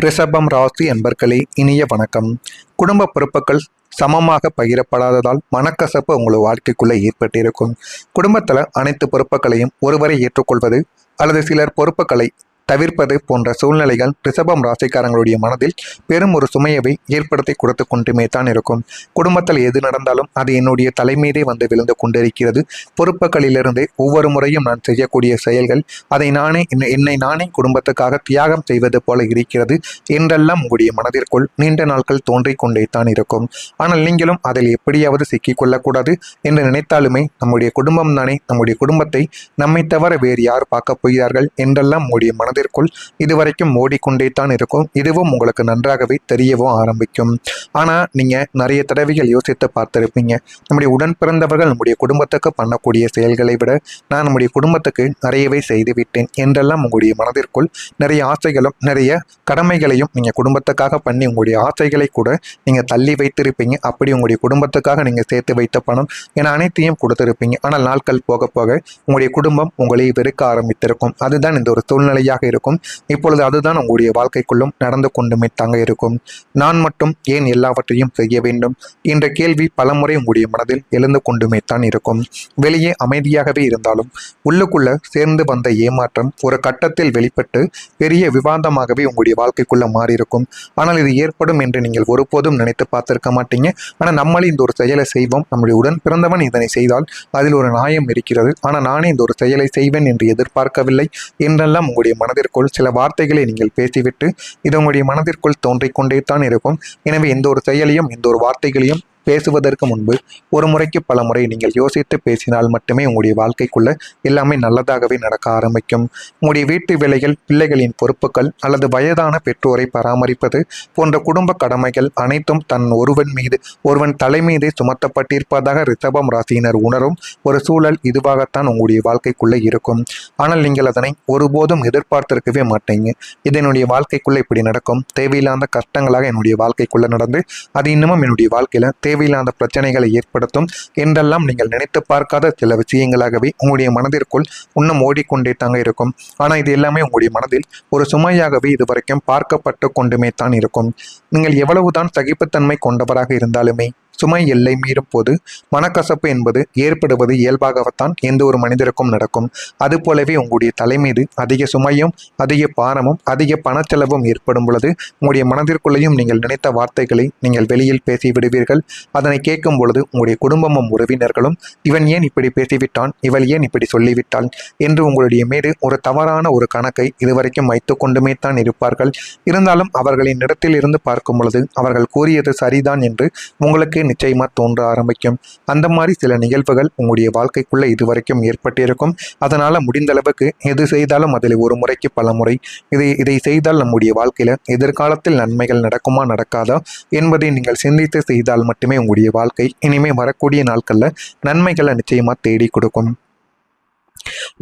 ரிஷபம் ராசி அன்பர்களே, இனிய வணக்கம். குடும்ப பொறுப்புகள் சமமாக பகிரப்படாததால் மனக்கசப்பு உங்கள் வாழ்க்கைக்குள்ள ஏற்பட்டிருக்கும். குடும்பத்தில் அனைத்து பொறுப்புகளையும் ஒருவரை ஏற்றுக்கொள்வது அல்லது சிலர் பொறுப்புகளை தவிர்ப்பது போன்ற சூழ்நிலைகள் ரிஷபம் ராசிக்காரங்களுடைய மனதில் பெரும் ஒரு சுமையவை ஏற்படுத்தி கொடுத்து கொண்டுமே தான் இருக்கும். குடும்பத்தில் எது நடந்தாலும் அது என்னுடைய தலைமீதே வந்து விழுந்து கொண்டிருக்கிறது. பொறுப்புகளிலிருந்து ஒவ்வொரு முறையும் நான் செய்யக்கூடிய செயல்கள் அதை என்னை நானே குடும்பத்துக்காக தியாகம் செய்வது போல இருக்கிறது என்றெல்லாம் உங்களுடைய மனதிற்குள் நீண்ட நாட்கள் தோன்றிக் கொண்டே தான் இருக்கும். ஆனால் நீங்களும் அதில் எப்படியாவது சிக்கிக்கொள்ளக்கூடாது என்று நினைத்தாலுமே நம்முடைய குடும்பம் தானே, நம்முடைய குடும்பத்தை நம்மை தவிர வேறு யார் பார்க்க போகிறார்கள் என்றெல்லாம் உங்களுடைய மனதிற்குள் இதுவரைக்கும் ஓடிக்கொண்டே தான் இருக்கும். இதுவும் உங்களுக்கு நன்றாகவே தெரியவும் ஆரம்பிக்கும். ஆனால் நீங்கள் நிறைய தடவைகள் யோசித்து பார்த்துருப்பீங்க, நம்முடைய உடன் பிறந்தவர்கள் நம்முடைய குடும்பத்துக்கு பண்ணக்கூடிய செயல்களை விட நான் நம்முடைய குடும்பத்துக்கு நிறையவே செய்துவிட்டேன் என்றெல்லாம் உங்களுடைய மனதிற்குள் நிறைய ஆசைகளும் நிறைய கடமைகளையும் நீங்கள் குடும்பத்துக்காக பண்ணி உங்களுடைய ஆசைகளை கூட நீங்கள் தள்ளி வைத்திருப்பீங்க. அப்படி உங்களுடைய குடும்பத்துக்காக நீங்கள் சேர்த்து வைத்த பணம் என அனைத்தையும் கொடுத்திருப்பீங்க. ஆனால் நாட்கள் போக போக உங்களுடைய குடும்பம் உங்களை வெறுக்க ஆரம்பித்திருக்கும். அதுதான் இந்த ஒரு சூழ்நிலையாக இருக்கும். இப்பொழுது அதுதான் உங்களுடைய வாழ்க்கைக்குள்ளும் நடந்து கொண்டுமே தாங்க இருக்கும். நான் மட்டும் ஏன் எல்லாவற்றையும் செய்ய வேண்டும் என்ற கேள்வி பலமுறை உங்களுடைய மனதில் எழுந்து கொண்டுமே தான் இருக்கும். வெளியே அமைதியாகவே இருந்தாலும் உள்ளுக்குள்ள சேர்ந்து வந்த ஏமாற்றம் ஒரு கட்டத்தில் வெளிப்பட்டு பெரிய விவாதமாகவே உங்களுடைய வாழ்க்கைக்குள்ள மாறியிருக்கும். ஆனால் இது ஏற்படும் என்று நீங்கள் ஒருபோதும் நினைத்து பார்த்திருக்க மாட்டீங்க. ஆனால் நம்மளே இந்த ஒரு செயலை செய்வோம், நம்முடைய உடன் பிறந்தவன் இதனை செய்தால் அதில் ஒரு நியாயம் இருக்கிறது, ஆனால் நானே இந்த ஒரு செயலை செய்வேன் என்று எதிர்பார்க்கவில்லை என்றெல்லாம் உங்களுடைய மனதிற்குள் சில வார்த்தைகளை நீங்கள் பேசிவிட்டு இது உங்களுடைய மனதிற்குள் தோன்றிக் கொண்டே தான் இருக்கும். எனவே எந்த ஒரு செயலையும் எந்த ஒரு வார்த்தைகளையும் பேசுவதற்கு முன்பு ஒரு முறைக்கு பல முறை நீங்கள் யோசித்து பேசினால் மட்டுமே உங்களுடைய வாழ்க்கைக்குள்ள எல்லாமே நல்லதாகவே நடக்க ஆரம்பிக்கும். உங்களுடைய வீட்டு வேலைகள், பிள்ளைகளின் பொறுப்புகள் அல்லது வயதான பெற்றோரை பராமரிப்பது போன்ற குடும்ப கடமைகள் அனைத்தும் ஒருவன் தலை மீதே சுமத்தப்பட்டிருப்பதாக ரிஷபம் ராசியினர் உணரும் ஒரு சூழல் இதுவாகத்தான் உங்களுடைய வாழ்க்கைக்குள்ள இருக்கும். ஆனால் நீங்கள் அதனை ஒருபோதும் எதிர்பார்த்திருக்கவே மாட்டீங்க. இதனுடைய வாழ்க்கைக்குள்ள இப்படி நடக்கும், தேவையில்லாத கஷ்டங்களாக என்னுடைய வாழ்க்கைக்குள்ள நடந்து அது இன்னமும் என்னுடைய வாழ்க்கையில தேவையில்லாத பிரச்சனைகளை ஏற்படுத்தும் என்றெல்லாம் நீங்கள் நினைத்து பார்க்காத சில விஷயங்களாகவே உங்களுடைய மனதிற்குள் இன்னும் ஓடிக்கொண்டே தாங்க இருக்கும். ஆனால் இது எல்லாமே உங்களுடைய மனதில் ஒரு சுமையாகவே இதுவரைக்கும் பார்க்கப்பட்டு கொண்டுமே தான் இருக்கும். நீங்கள் எவ்வளவுதான் சகிப்புத்தன்மை கொண்டவராக இருந்தாலுமே சுமை எல்லை மீறும் போது மனக்கசப்பு என்பது ஏற்படுவது இயல்பாகத்தான் எந்த ஒரு மனிதருக்கும் நடக்கும். அதுபோலவே உங்களுடைய தலை மீது அதிக சுமையும் அதிக பாரமும் அதிக பணச்செலவும் ஏற்படும் பொழுது உங்களுடைய மனதிற்குள்ளேயும் நீங்கள் நினைத்த வார்த்தைகளை நீங்கள் வெளியில் பேசி விடுவீர்கள். அதனை கேட்கும் பொழுது உங்களுடைய குடும்பமும் உறவினர்களும் இவன் ஏன் இப்படி பேசிவிட்டான், இவள் ஏன் இப்படி சொல்லிவிட்டாள் என்று உங்களுடைய மீது ஒரு தவறான ஒரு கணக்கை இதுவரைக்கும் வைத்து கொண்டுமே தான் இருப்பார்கள். இருந்தாலும் அவர்களின் இடத்தில் இருந்து பார்க்கும் பொழுது அவர்கள் கூறியது சரிதான் என்று உங்களுக்கு நிச்சயமா தோன்ற ஆரம்பிக்கும். அந்த மாதிரி சில நிகழ்வுகள் உங்களுடைய வாழ்க்கைக்குள்ள இதுவரைக்கும் ஏற்பட்டிருக்கும். அதனால முடிந்த அளவுக்கு எது செய்தாலும் அதில் ஒரு முறைக்கு பல முறை இதை செய்தால் நம்முடைய வாழ்க்கையில எதிர்காலத்தில் நன்மைகள் நடக்குமா நடக்காதா என்பதை நீங்கள் சிந்தித்து செய்தால் மட்டுமே உங்களுடைய வாழ்க்கை இனிமே வரக்கூடிய நாட்கள்ல நன்மைகளை நிச்சயமா தேடி கொடுக்கும்.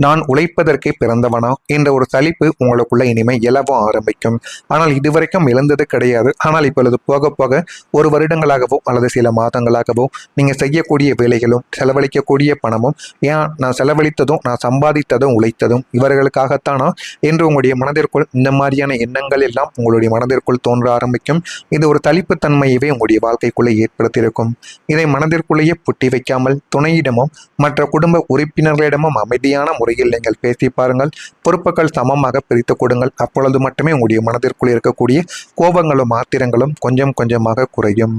நான் உழைப்பதற்கே பிறந்தவனா என்ற ஒரு சலிப்பு உங்களுக்குள்ள இனிமே எழவ ஆரம்பிக்கும். ஆனால் இதுவரைக்கும் இழந்தது கிடையாது. ஆனால் இப்பொழுது போக போக ஒரு வருடங்களாகவோ அல்லது சில மாதங்களாகவோ நீங்கள் செய்யக்கூடிய வேலைகளும் செலவழிக்கக்கூடிய பணமும் ஏன் நான் செலவழித்ததும் நான் சம்பாதித்ததும் உழைத்ததும் இவர்களுக்காகத்தானா என்று உங்களுடைய மனதிற்குள் இந்த மாதிரியான எண்ணங்கள் எல்லாம் உங்களுடைய மனதிற்குள் தோன்ற ஆரம்பிக்கும். இது ஒரு சலிப்புத்தன்மையவே உங்களுடைய வாழ்க்கைக்குள்ளே ஏற்படுத்தியிருக்கும். இதை மனதிற்குள்ளேயே புட்டி வைக்காமல் துணையிடமும் மற்ற குடும்ப உறுப்பினர்களிடமும் அமைதியான முறையில் நீங்கள் பேசி பாருங்கள். பொறுப்புகள் சமமாக பிரித்து கொடுங்கள். அப்பொழுது மட்டுமே உங்களுடைய மனதிற்குள் இருக்கக்கூடிய கோபங்களும் ஆத்திரங்களும் கொஞ்சம் கொஞ்சமாக குறையும்.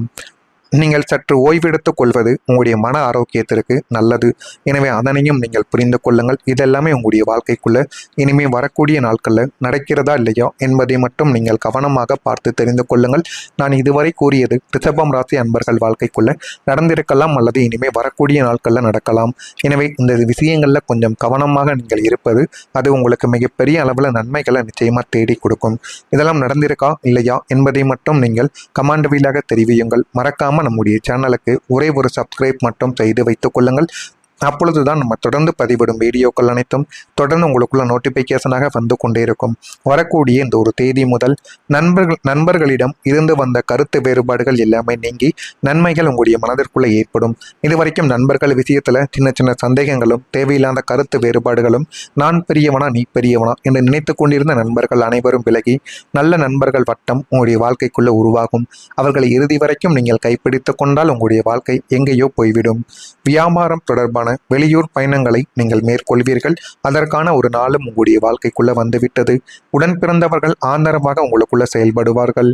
நீங்கள் சற்று ஓய்வெடுத்துக் கொள்வது உங்களுடைய மன ஆரோக்கியத்திற்கு நல்லது. எனவே அதனையும் நீங்கள் புரிந்து கொள்ளுங்கள். இதெல்லாமே உங்களுடைய வாழ்க்கைக்குள்ள இனிமேல் வரக்கூடிய நாட்களில் நடக்கிறதா இல்லையா என்பதை மட்டும் நீங்கள் கவனமாக பார்த்து தெரிந்து கொள்ளுங்கள். நான் இதுவரை கூறியது ரிஷபம் ராசி அன்பர்கள் வாழ்க்கைக்குள்ள நடந்திருக்கலாம் அல்லது இனிமேல் வரக்கூடிய நாட்களில் நடக்கலாம். எனவே இந்த விஷயங்களில் கொஞ்சம் கவனமாக நீங்கள் இருப்பது அது உங்களுக்கு மிகப்பெரிய அளவில் நன்மைகளை நிச்சயமாக தேடி கொடுக்கும். இதெல்லாம் நடந்திருக்கா இல்லையா என்பதை மட்டும் நீங்கள் கமெண்ட் வாயிலாக தெரிவியுங்கள். மறக்காமல் நம்முடைய சேனலுக்கு ஒரே ஒரு சப்ஸ்கிரைப் மட்டும் செய்து வைத்துக் கொள்ளுங்கள். அப்பொழுதுதான் நம்ம தொடர்ந்து பதிவிடும் வீடியோக்கள் அனைத்தும் தொடர்ந்து உங்களுக்குள்ள நோட்டிபிகேஷனாக வந்து கொண்டே இருக்கும். வரக்கூடிய இந்த ஒரு தேதி முதல் நண்பர்களிடம் இருந்து வந்த கருத்து வேறுபாடுகள் எல்லாமே நீங்கி நன்மைகள் உங்களுடைய மனதிற்குள்ள ஏற்படும். இதுவரைக்கும் நண்பர்கள் விஷயத்துல சின்ன சின்ன சந்தேகங்களும் தேவையில்லாத கருத்து வேறுபாடுகளும் நான் பெரியவனா நீ பெரியவனா என்று நினைத்து கொண்டிருந்த நண்பர்கள் அனைவரும் விலகி நல்ல நண்பர்கள் வட்டம் உங்களுடைய வாழ்க்கைக்குள்ள உருவாகும். அவர்களை இறுதி வரைக்கும் நீங்கள் கைப்பிடித்துக் கொண்டால் உங்களுடைய வாழ்க்கை எங்கேயோ போய்விடும். வியாபாரம் தொடர்பான வெளியூர் பயணங்களை நீங்கள் மேற்கொள்வீர்கள். அதற்கான ஒரு நாளும் உங்களுடைய வாழ்க்கைக்குள்ள வந்துவிட்டது. உடன் பிறந்தவர்கள் ஆதரவாக உங்களுக்குள்ள செயல்படுவார்கள்.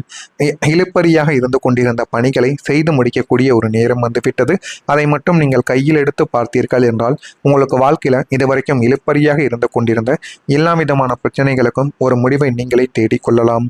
இழுப்பறியாக இருந்து கொண்டிருந்த பணிகளை செய்து முடிக்கக்கூடிய ஒரு நேரம் வந்துவிட்டது. அதை மட்டும் நீங்கள் கையில் எடுத்து பார்த்தீர்கள் என்றால் உங்களுக்கு வாழ்க்கையில இதுவரைக்கும் இழுப்பறியாக இருந்து கொண்டிருந்த எல்லா விதமான பிரச்சனைகளுக்கும் ஒரு முடிவை நீங்களே தேடிக்கொள்ளலாம்.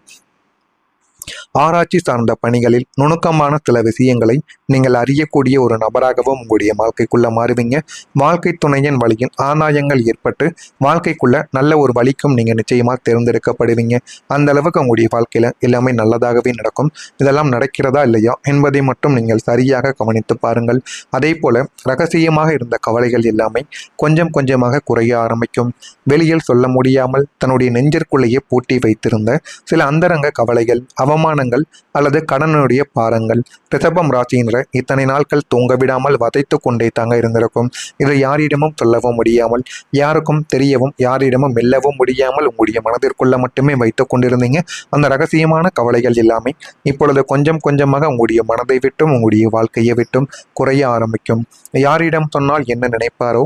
ஆராய்ச்சி சார்ந்த பணிகளில் நுணுக்கமான சில விஷயங்களை நீங்கள் அறியக்கூடிய ஒரு நபராகவும் உங்களுடைய வாழ்க்கைக்குள்ள மாறுவீங்க. வாழ்க்கை துணையின் வழியில் ஆதாயங்கள் ஏற்பட்டு வாழ்க்கைக்குள்ள நல்ல ஒரு வழிக்கும் நீங்க நிச்சயமா தேர்ந்தெடுக்கப்படுவீங்க. அந்த அளவுக்கு உங்களுடைய வாழ்க்கையில எல்லாமே நல்லதாகவே நடக்கும். இதெல்லாம் நடக்கிறதா இல்லையா என்பதை மட்டும் நீங்கள் சரியாக கவனித்து பாருங்கள். அதே போல ரகசியமாக இருந்த கவலைகள் எல்லாமே கொஞ்சம் கொஞ்சமாக குறைய ஆரம்பிக்கும். வெளியில் சொல்ல முடியாமல் தன்னுடைய நெஞ்சிற்குள்ளேயே பூட்டி வைத்திருந்த சில அந்தரங்க கவலைகள், அவமானங்கள் அல்லது கடனுடைய பாரங்கள் ரிஷபம் ராசியினர் இத்தனை நாட்கள் தூங்க விடாமல் வதைத்து கொண்டே தாங்க இருந்திருக்கும். இதை யாரிடமும் சொல்லவும் முடியாமல், யாருக்கும் தெரியவும், யாரிடமும் மெல்லவும் முடியாமல் உங்களுடைய மனதிற்குள்ள மட்டுமே வைத்துக் கொண்டிருந்தீங்க. அந்த ரகசியமான கவலைகள் எல்லாமே இப்பொழுது கொஞ்சம் கொஞ்சமாக உங்களுடைய மனதை விட்டும் உங்களுடைய வாழ்க்கையை விட்டும் குறைய ஆரம்பிக்கும். யாரிடம் சொன்னால் என்ன நினைப்பாரோ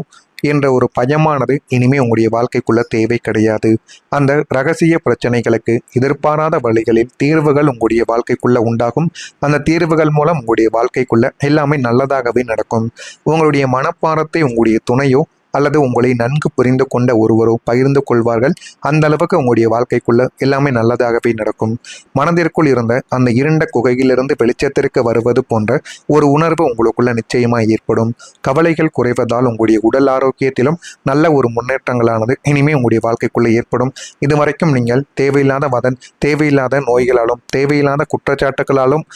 என்ற ஒரு பயமானது இனிமே உங்களுடைய வாழ்க்கைக்குள்ள தேவை கிடையாது. அந்த ரகசிய பிரச்சனைகளுக்கு எதிர்பாராத வழிகளில் தீர்வுகள் உங்களுடைய வாழ்க்கைக்குள்ள உண்டாகும். அந்த தீர்வுகள் மூலம் உங்களுடைய வாழ்க்கைக்குள்ள எல்லாமே நல்லதாகவே நடக்கும். உங்களுடைய மனப்பாரத்தை உங்களுடைய துணையோ அல்லது உங்களை நன்கு புரிந்து கொண்ட ஒருவரோ பகிர்ந்து கொள்வார்கள். அந்த அளவுக்கு உங்களுடைய வாழ்க்கைக்குள்ள எல்லாமே நல்லதாகவே நடக்கும். மனதிற்குள் இருந்த அந்த இருண்ட குகையிலிருந்து வெளிச்சத்திற்கு வருவது போன்ற ஒரு உணர்வு உங்களுக்குள்ள நிச்சயமா ஏற்படும். கவலைகள் குறைவதால் உங்களுடைய உடல் ஆரோக்கியத்திலும் நல்ல ஒரு முன்னேற்றங்களானது இனிமே உங்களுடைய வாழ்க்கைக்குள்ள ஏற்படும். இதுவரைக்கும் நீங்கள் தேவையில்லாத நோய்களாலும் தேவையில்லாத குற்றச்சாட்டுகளாலும்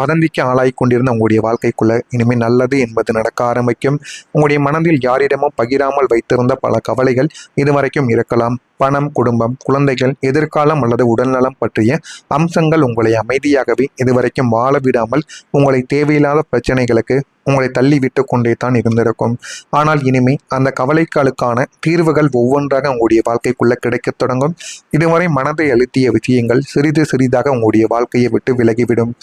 வதந்திக்கு ஆளாய் கொண்டிருந்த உங்களுடைய வாழ்க்கைக்குள்ள இனிமே நல்லது என்பது நடக்க ஆரம்பிக்கும். உங்களுடைய மனதில் யாரிடம் பகிராமல் வைத்திருந்த பல கவலைகள் இதுவரைக்கும் இருக்கலாம். பணம், குடும்பம், குழந்தைகள், எதிர்காலம் அல்லது உடல்நலம் பற்றிய அம்சங்கள் உங்களை அமைதியாகவே இதுவரைக்கும் வாழ விடாமல் உங்களை தேவையில்லாத பிரச்சனைகளுக்கு உங்களை தள்ளி விட்டு கொண்டே தான் இருந்திருக்கும். ஆனால் இனிமே அந்த கவலைகளுக்கான தீர்வுகள் ஒவ்வொன்றாக உங்களுடைய வாழ்க்கைக்குள்ள கிடைக்கத் தொடங்கும். இதுவரை மனதை அழுத்திய விஷயங்கள் சிறிது சிறிதாக உங்களுடைய வாழ்க்கையை விட்டு விலகிவிடும்.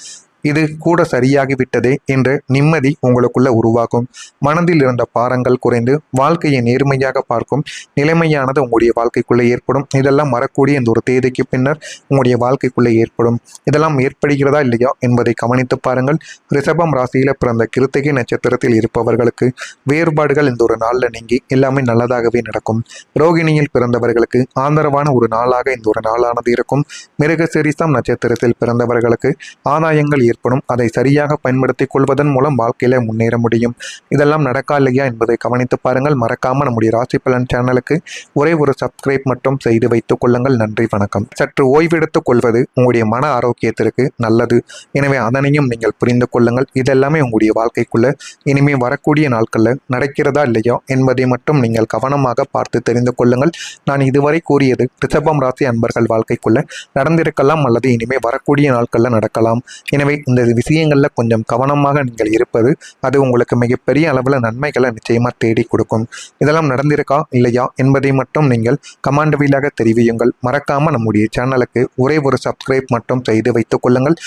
இது கூட சரியாகிவிட்டதே என்ற நிம்மதி உங்களுக்குள்ள உருவாகும். மனதில் இருந்த பாரங்கள் குறைந்து வாழ்க்கையை நேர்மையாக பார்க்கும் நிலைமையானது உங்களுடைய வாழ்க்கைக்குள்ள ஏற்படும். இதெல்லாம் வரக்கூடிய இந்த ஒரு தேதிக்கு பின்னர் உங்களுடைய வாழ்க்கைக்குள்ள ஏற்படும். இதெல்லாம் ஏற்படுகிறதா இல்லையா என்பதை கவனித்து பாருங்கள். ரிஷபம் ராசியில பிறந்த கிருத்திகை நட்சத்திரத்தில் இருப்பவர்களுக்கு வேறுபாடுகள் இந்த ஒரு நாளில் நீங்கி எல்லாமே நல்லதாகவே நடக்கும். ரோகிணியில் பிறந்தவர்களுக்கு ஆதரவான ஒரு நாளாக இந்த ஒரு நாளானது இருக்கும். மிருகசீரிஷம் நட்சத்திரத்தில் பிறந்தவர்களுக்கு ஆதாயங்கள் ஏற்படும். அதை சரியாக பயன்படுத்திக் கொள்வதன் மூலம் வாழ்க்கையில முன்னேற முடியும். இதெல்லாம் நடக்கா இல்லையா என்பதை கவனித்து பாருங்கள். மறக்காம நம்முடைய ராசி பலன் சேனலுக்கு ஒரே ஒரு சப்ஸ்கிரைப் மட்டும் செய்து வைத்துக் கொள்ளுங்கள். நன்றி, வணக்கம். சற்று ஓய்வெடுத்துக் கொள்வது உங்களுடைய மன ஆரோக்கியத்திற்கு நல்லது. எனவே அதனையும் நீங்கள் புரிந்து கொள்ளுங்கள். இதெல்லாமே உங்களுடைய வாழ்க்கைக்குள்ள இனிமே வரக்கூடிய நாட்கள்ல நடக்கிறதா இல்லையா என்பதை மட்டும் நீங்கள் கவனமாக பார்த்து தெரிந்து கொள்ளுங்கள். நான் இதுவரை கூறியது ரிஷபம் ராசி அன்பர்கள் வாழ்க்கைக்குள்ள நடந்திருக்கலாம் அல்லது இனிமே வரக்கூடிய நாட்கள்ல நடக்கலாம். எனவே இந்த விஷயங்கள்ல கொஞ்சம் கவனமாக நீங்கள் இருப்பது அது உங்களுக்கு மிகப்பெரிய அளவில் நன்மைகளை நிச்சயமா தேடி கொடுக்கும். இதெல்லாம் நடந்திருக்கா இல்லையா என்பதை மட்டும் நீங்கள் கமெண்ட் வழியாக தெரிவியுங்கள். மறக்காம நம்முடைய சேனலுக்கு ஒரே ஒரு சப்ஸ்கிரைப் மட்டும் செய்து வைத்துக் கொள்ளுங்கள்.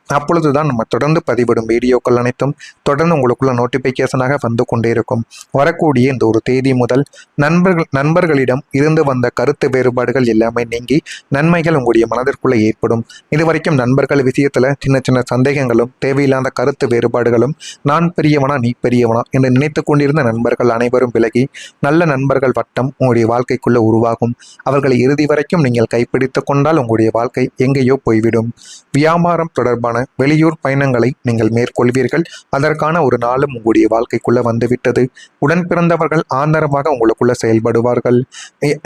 அப்பொழுதுதான் நம்ம தொடர்ந்து பதிவிடும் வீடியோக்கள் அனைத்தும் தொடர்ந்து உங்களுக்குள்ள நோட்டிபிகேஷனாக வந்து கொண்டே இருக்கும். வரக்கூடிய இந்த ஒரு தேதி முதல் நண்பர்களிடம் இருந்து வந்த கருத்து வேறுபாடுகள் எல்லாமே நீங்கி நன்மைகள் உங்களுடைய மனதிற்குள்ள ஏற்படும். இதுவரைக்கும் நண்பர்கள் விஷயத்துல சின்ன சின்ன சந்தேகங்களும் தேவையில்லாத கருத்து வேறுபாடுகளும் நான் பெரியவனா நீ பெரியவனா என்று நினைத்து கொண்டிருந்த நண்பர்கள் அனைவரும் விலகி நல்ல நண்பர்கள் வட்டம் உங்களுடைய வாழ்க்கைக்குள்ள உருவாகும். அவர்களை இறுதி வரைக்கும் நீங்கள் கைப்பிடித்துக் கொண்டால் உங்களுடைய வாழ்க்கை எங்கேயோ போய்விடும். வியாபாரம் தொடர்பான வெளியூர் பயணங்களை நீங்கள் மேற்கொள்வீர்கள். அதற்கான ஒரு நாளும் உங்களுடைய வாழ்க்கைக்குள்ள வந்துவிட்டது. உடன் பிறந்தவர்கள் ஆதரவாக உங்களுக்குள்ள செயல்படுவார்கள்.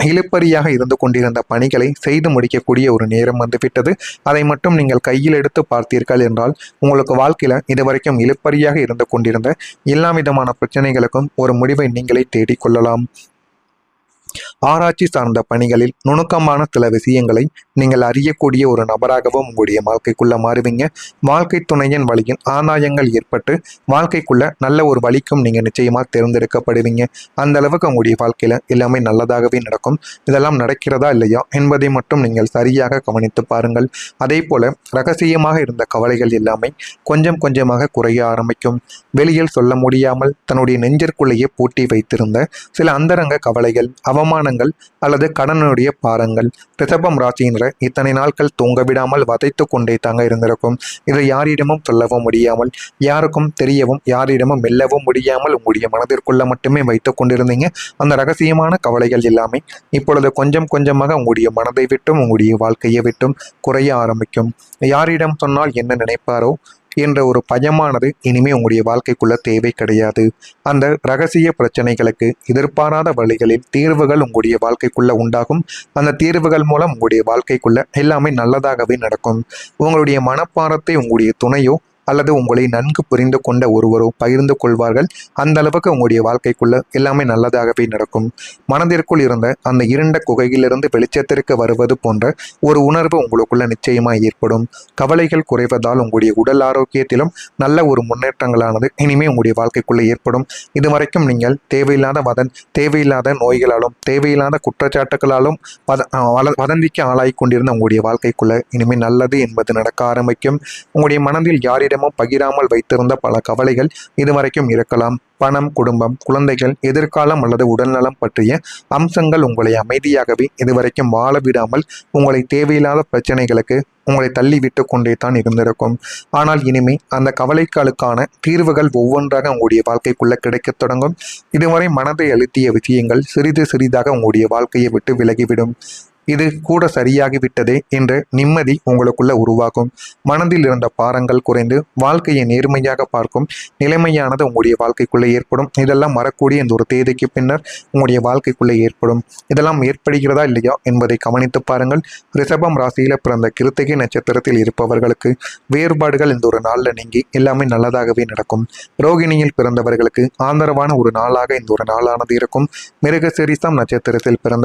இழுப்பறியாக இருந்து கொண்டிருந்த பணிகளை செய்து முடிக்கக்கூடிய ஒரு நேரம் வந்துவிட்டது. அதை மட்டும் நீங்கள் கையில் எடுத்து பார்த்தீர்கள் என்றால் உங்களுக்கு வாழ்க்கையில இதுவரைக்கும் இழுப்பறியாக இருந்து கொண்டிருந்த எல்லா விதமான பிரச்சனைகளுக்கும் ஒரு முடிவை நீங்களே தேடிக்கொள்ளலாம். ஆராய்ச்சி சார்ந்த பணிகளில் நுணுக்கமான சில விஷயங்களை நீங்கள் அறியக்கூடிய ஒரு நபராகவும் உங்களுடைய வாழ்க்கைக்குள்ள மாறுவீங்க. வாழ்க்கை துணையின் வழியில் ஆதாயங்கள் ஏற்பட்டு வாழ்க்கைக்குள்ள நல்ல ஒரு வழிக்கும் நீங்க நிச்சயமா தேர்ந்தெடுக்கப்படுவீங்க. அந்த அளவுக்கு உங்களுடைய வாழ்க்கையில எல்லாமே நல்லதாகவே நடக்கும். இதெல்லாம் நடக்கிறதா இல்லையா என்பதை மட்டும் நீங்கள் சரியாக கவனித்து பாருங்கள். அதே போல ரகசியமாக இருந்த கவலைகள் எல்லாமே கொஞ்சம் கொஞ்சமாக குறைய ஆரம்பிக்கும். வெளியில் சொல்ல முடியாமல் தன்னுடைய நெஞ்சிற்குள்ளேயே பூட்டி வைத்திருந்த சில அந்தரங்க கவலைகள், அவமானங்கள் அல்லது கடனுடைய பாரங்கள் ரிஷபம் ராசியினர் இத்தனை நாட்கள் தூங்க விடாமல் வதைத்து கொண்டே தாங்க இருந்திருக்கும். இதை யாரிடமும் சொல்லவும் முடியாமல், யாருக்கும் தெரியவும், யாரிடமும் மெல்லவும் முடியாமல் உங்களுடைய மனதிற்குள்ள மட்டுமே வைத்துக் கொண்டிருந்தீங்க. அந்த ரகசியமான கவலைகள் எல்லாமே இப்பொழுது கொஞ்சம் கொஞ்சமாக உங்களுடைய மனதை விட்டும் உங்களுடைய வாழ்க்கையை விட்டும் குறைய ஆரம்பிக்கும். யாரிடம் சொன்னால் என்ன நினைப்பாரோ என்ற ஒரு பயமானது இனிமே உங்களுடைய வாழ்க்கைக்குள்ள தேவை கிடையாது. அந்த ரகசிய பிரச்சனைகளுக்கு எதிர்பாராத வழிகளில் தீர்வுகள் உங்களுடைய வாழ்க்கைக்குள்ள உண்டாகும். அந்த தீர்வுகள் மூலம் உங்களுடைய வாழ்க்கைக்குள்ள எல்லாமே நல்லதாகவே நடக்கும். உங்களுடைய மனப்பாரத்தை உங்களுடைய துணையோ அல்லது உங்களை நன்கு புரிந்து கொண்ட ஒருவரோ பகிர்ந்து கொள்வார்கள். அந்த அளவுக்கு உங்களுடைய வாழ்க்கைக்குள்ள எல்லாமே நல்லதாகவே நடக்கும். மனதிற்குள் இருந்த அந்த இருண்ட குகையிலிருந்து வெளிச்சத்திற்கு வருவது போன்ற ஒரு உணர்வு உங்களுக்குள்ள நிச்சயமா ஏற்படும். கவலைகள் குறைவதால் உங்களுடைய உடல் ஆரோக்கியத்திலும் நல்ல ஒரு முன்னேற்றங்களானது இனிமே உங்களுடைய வாழ்க்கைக்குள்ள ஏற்படும். இதுவரைக்கும் நீங்கள் தேவையில்லாத நோய்களாலும் தேவையில்லாத குற்றச்சாட்டுகளாலும் வதந்திக்கு ஆளாகி கொண்டிருந்த உங்களுடைய வாழ்க்கைக்குள்ள இனிமே நல்லது என்பது நடக்க ஆரம்பிக்கும். உங்களுடைய மனதில் யாரிடம் பகிராமல் வைத்திருந்த பல கவலைகள் இதுவரைக்கும் இருக்கலாம். பணம், குடும்பம், குழந்தைகள், எதிர்காலம் அல்லது உடல்நலம் பற்றிய அம்சங்கள் உங்களை அமைதியாகவே இதுவரைக்கும் வாழ விடாமல் உங்களை தேவையில்லாத பிரச்சனைகளுக்கு உங்களை தள்ளி விட்டு கொண்டே தான் இருந்திருக்கும். ஆனால் இனிமே அந்த கவலைகளுக்கான தீர்வுகள் ஒவ்வொன்றாக உங்களுடைய வாழ்க்கைக்குள்ள கிடைக்கத் தொடங்கும். இதுவரை மனதை அழுத்திய விஷயங்கள் சிறிது சிறிதாக உங்களுடைய வாழ்க்கையை விட்டு விலகிவிடும். இது கூட சரியாகிவிட்டதே என்ற நிம்மதி உங்களுக்குள்ள உருவாகும். மனதில் இருந்த பாரங்கள் குறைந்து வாழ்க்கையை நேர்மையாக பார்க்கும் நிலைமையானது உங்களுடைய வாழ்க்கைக்குள்ளே ஏற்படும். இதெல்லாம் வரக்கூடிய இந்த ஒரு தேதிக்கு பின்னர் உங்களுடைய வாழ்க்கைக்குள்ளே ஏற்படும். இதெல்லாம் ஏற்படுகிறதா இல்லையா என்பதை கவனித்து பாருங்கள். ரிஷபம் ராசியில பிறந்த கிருத்திகை நட்சத்திரத்தில் இருப்பவர்களுக்கு வேறுபாடுகள் இந்த ஒரு நாளில் நீங்கி எல்லாமே நல்லதாகவே நடக்கும். ரோகிணியில் பிறந்தவர்களுக்கு ஆதரவான ஒரு நாளாக இந்த ஒரு நாளானது இருக்கும். மிருகசீரிஷம் நட்சத்திரத்தில் பிறந்த